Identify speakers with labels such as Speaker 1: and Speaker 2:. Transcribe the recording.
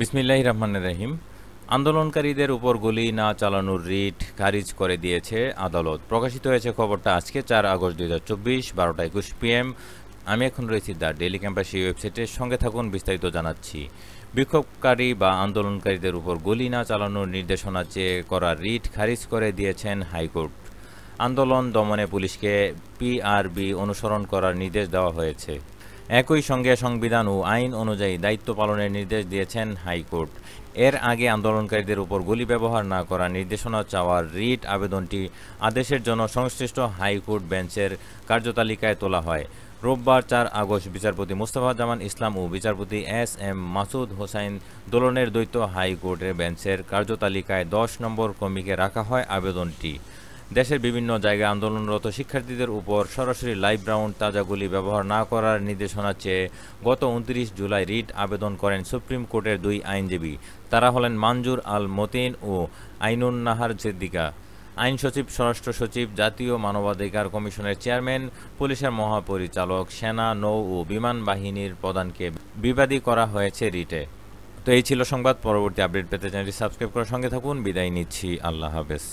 Speaker 1: বিসমিল্লাহির রহমানির রহিম। আন্দোলনকারীদের উপর গুলি না চালানোর রিট খারিজ করে দিয়েছে আদালত। প্রকাশিত হয়েছে খবরটা আজকে 4 আগস্ট 2024 12টা 21 PM। আমি এখন রয়েছি দ্য ডেইলি ক্যাম্পাস ওয়েবসাইটের সঙ্গে থাকুন, বিস্তারিত জানাচ্ছি। বিক্ষোভকারী বা আন্দোলনকারীদের উপর গুলি না চালানোর নির্দেশনা চেয়ে করা রিট খারিজ করে দিয়েছেন হাইকোর্ট। আন্দোলন দমনে পুলিশকে পিআরবি অনুসরণ করার নির্দেশ দেওয়া হয়েছে। একই সঙ্গে সংবিধান ও আইন অনুযায়ী দায়িত্ব পালনের নির্দেশ দিয়েছেন হাইকোর্ট। এর আগে আন্দোলনকারীদের উপর গুলি ব্যবহার না করার নির্দেশনা চাওয়ার রিট আবেদনটি আদেশের জন্য সংশ্লিষ্ট হাইকোর্ট বেঞ্চের কার্যতালিকায় তোলা হয়। রোববার 4 আগস্ট বিচারপতি মোস্তফা জামান ইসলাম ও বিচারপতি SM মাসুদ হোসাইন দোলনের দ্বৈত হাইকোর্টের বেঞ্চের কার্যতালিকায় 10 নম্বর ক্রমিকে রাখা হয় আবেদনটি। দেশের বিভিন্ন জায়গায় আন্দোলনরত শিক্ষার্থীদের উপর সরাসরি লাইভ রাউন্ড তাজা গুলি ব্যবহার না করার নির্দেশনা চেয়ে গত 29 জুলাই রিট আবেদন করেন সুপ্রিম কোর্টের 2 আইনজীবী। তারা হলেন মঞ্জুর আল মতিন ও আইনুন নাহার সিদ্দিকা। আইন সচিব, স্বরাষ্ট্র সচিব, জাতীয় মানবাধিকার কমিশনের চেয়ারম্যান, পুলিশের মহাপরিচালক, সেনা, নৌ ও বিমান বাহিনীর প্রধানকে বিবাদী করা হয়েছে রিটে। তো এই ছিল সংবাদ। পরবর্তী আপডেট পেতে চ্যানেলটি সাবস্ক্রাইব করার সঙ্গে থাকুন। বিদায় নিচ্ছি। আল্লাহ হাফেজ।